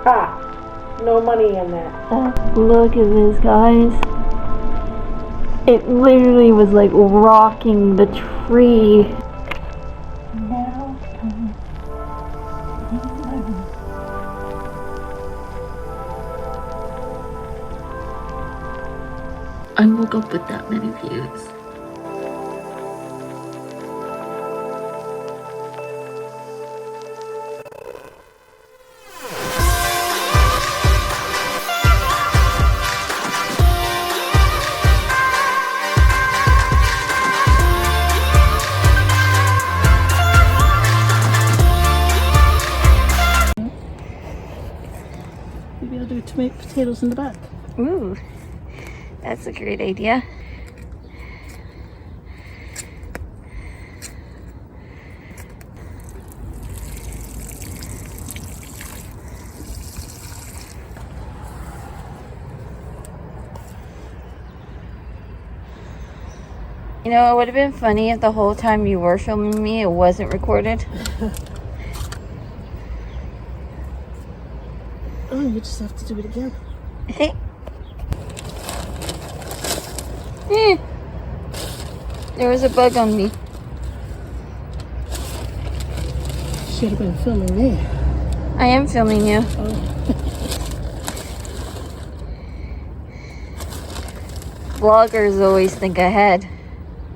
Ha! No money in that. Look at this, guys. It literally was like rocking the tree. Now, I woke up with that many views. Maybe I'll do tomato potatoes in the back. Ooh, that's a great idea. You know, it would have been funny if the whole time you were filming me, it wasn't recorded. Oh, you just have to do it again. There was a bug on me. Should have been filming me. I am filming you. Oh. Vloggers always think ahead.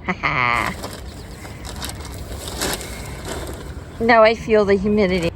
Haha. Now I feel the humidity.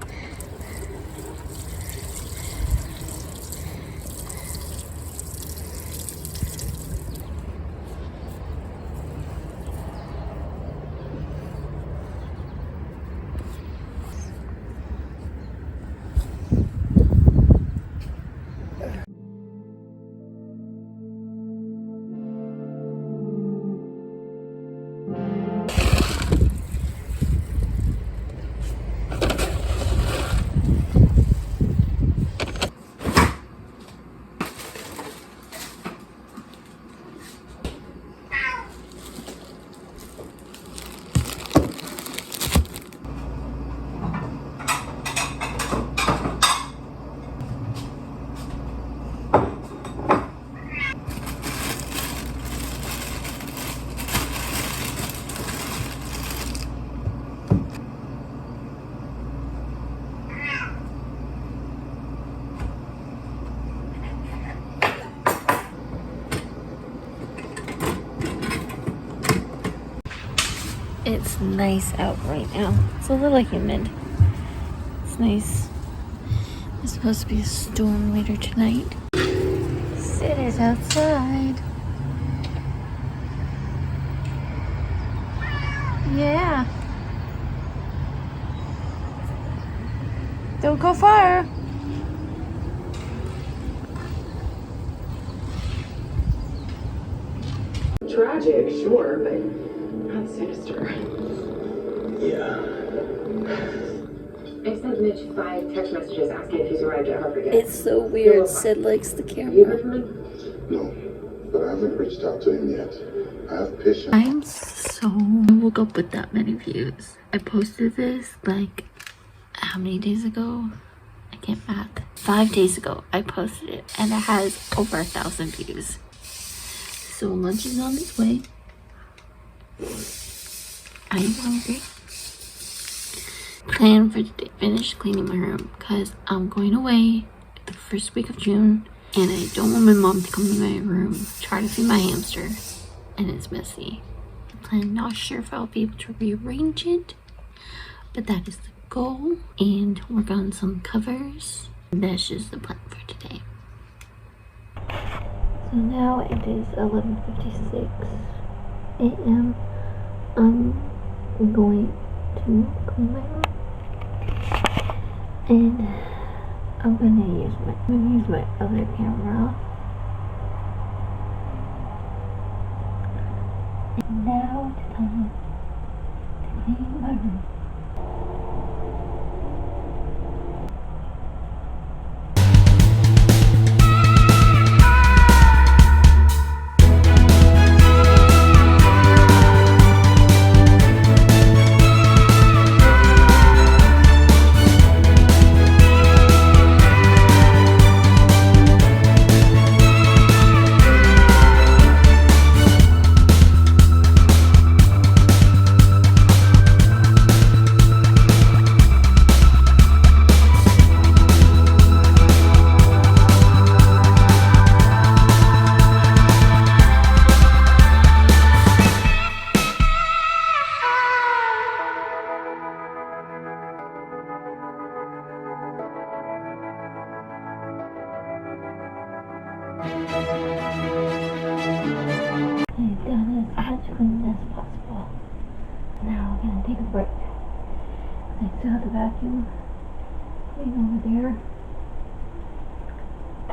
It's nice out right now. It's a little humid. It's nice. There's supposed to be a storm later tonight. It is outside. Yeah. Don't go far. Tragic, sure, but not sinister. Yeah. I sent Mitch 5 text messages asking if he's arrived at Harvard yet. It's so weird. Sid likes the You heard camera. from him? No, but I haven't reached out to him yet. I have patience. I woke up with that many views. I posted this like how many days ago? I can't math. 5 days ago I posted it and it has over 1,000 views. So lunch is on its way. I am hungry. Plan for today. Finish cleaning my room because I'm going away the first week of June and I don't want my mom to come in my room, try to feed my hamster, and it's messy. I'm not sure if I'll be able to rearrange it, but that is the goal, and work on some covers. That's just the plan for today. So now it is 11:56 a.m. I'm going to clean my room, and I'm gonna use my other camera. And now it's time to clean my room. But I still have the vacuum thing over there. I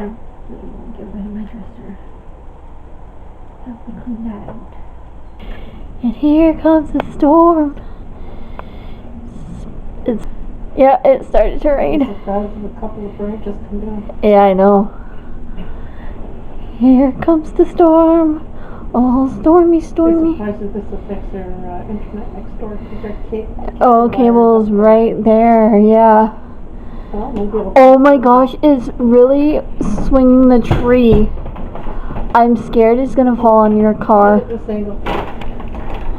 really won't get rid of my dresser. Have to clean that out. And here comes the storm. Yeah, it started to rain. I'm surprised if a couple of branches come down. Yeah, I know. Here comes the storm. Oh, stormy, I'm stormy. surprised if this affects their internet next door. Because their Oh, cable's right there, yeah. Well, maybe it'll... Oh my gosh, it's really swinging the tree. I'm scared it's gonna fall on your car. Look at this angle.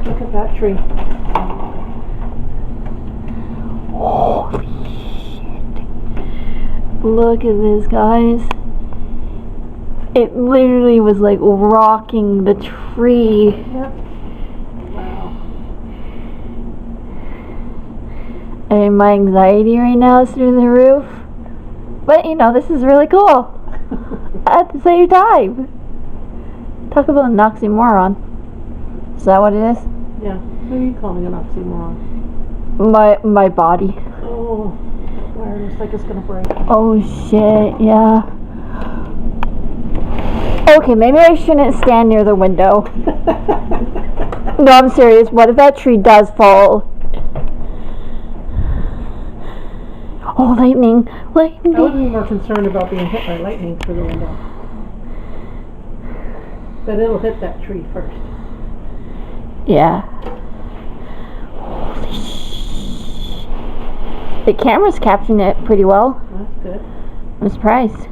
Look at that tree. Holy shit. Look at this, guys. It literally was like rocking the tree. Yep. Wow. I mean, my anxiety right now is through the roof. But, you know, this is really cool. At the same time. Talk about an oxymoron. Is that what it is? Yeah. What are you calling an oxymoron? My body. Oh, wire looks like it's gonna break. Oh shit, yeah. Okay, maybe I shouldn't stand near the window. No, I'm serious. What if that tree does fall? Oh, lightning. Lightning. I would be more concerned about being hit by lightning through the window. But it'll hit that tree first. Yeah. Holy shit. The camera's capturing it pretty well. That's good. I'm surprised.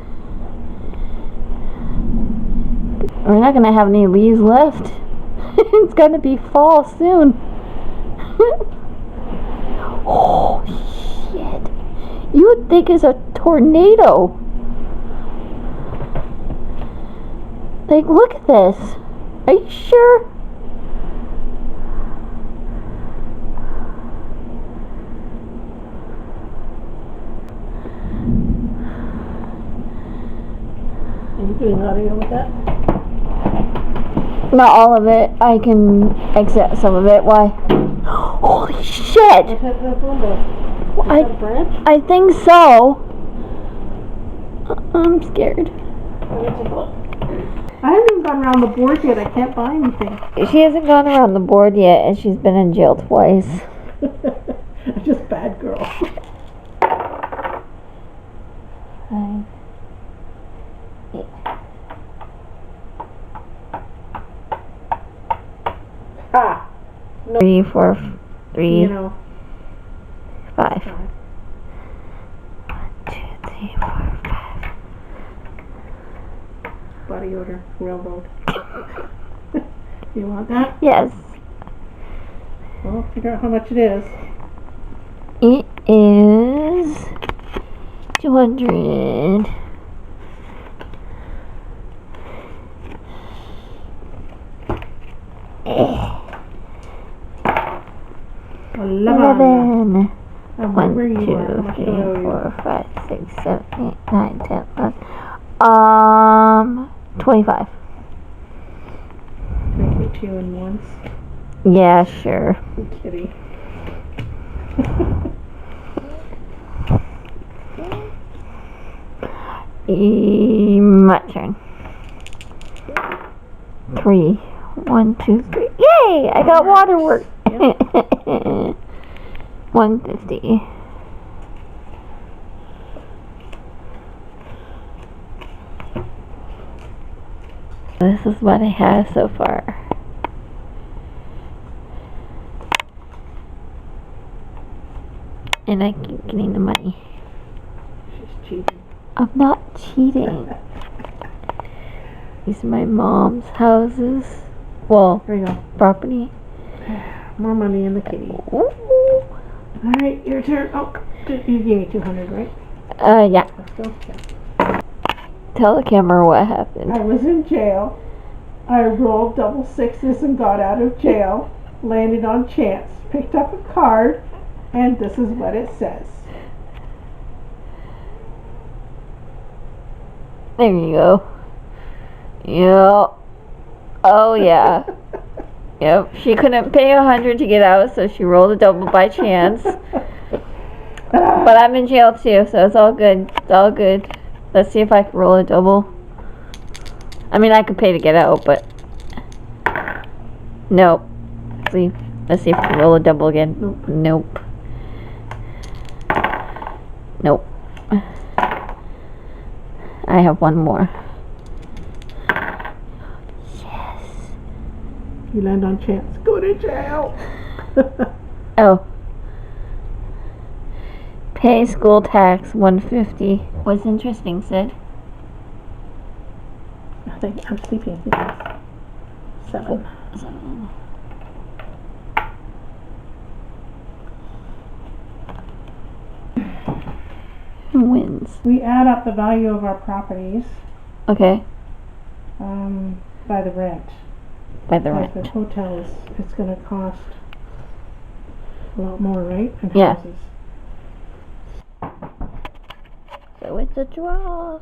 We're not gonna have any leaves left. It's gonna be fall soon. Oh shit. You would think it's a tornado. Like, look at this. Are you sure? Are you doing audio with that? Not all of it. I can accept some of it. Why? Holy shit! What hit that window? Is that a branch? I think so. I'm scared. Let me take a look. I haven't even gone around the board yet. I can't buy anything. She hasn't gone around the board yet, and she's been in jail twice. I'm just a bad girl. Ha! No. 3, 4, 3, You know. 5. 5. 1, 2, 3, 4, 5. Body odor. Railroad. You want that? Yes. Well, figure out how much it is. It is 200. $11. 1, Where are you 2, at? How much 3, do I owe you? 4, 5, 6, 7, 8, 9, 10, 11. 25. Can I get you in once? Yeah, sure. I'm kidding. My turn. 3. 1, 2, 3. Yay! I got waterwork. Yep. 150. This is what I have so far. And I keep getting the money. She's cheating. I'm not cheating. These are my mom's houses. Well, There you go. property. More money in the kitty. Ooh. Alright, your turn. Oh, you gave me 200, right? Yeah. Let's go. Yeah. Tell the camera what happened. I was in jail. I rolled double sixes and got out of jail. Landed on chance. Picked up a card. And this is what it says. There you go. Yep. Oh, yeah. Yep, she couldn't pay 100 to get out, so she rolled a double by chance. But I'm in jail too, so it's all good. It's all good. Let's see if I can roll a double. I mean, I could pay to get out, but nope. Let's see if I can roll a double again. Nope. Nope. I have one more. You land on chance. Go to jail. Oh. Pay school tax $150. What's interesting, Sid? I think I'm sleepy. I think it's 7. Who wins? We add up the value of our properties Okay. by the rent. By the Like rent. the hotels, it's going to cost a lot more, right? And Yeah. houses. So it's a draw.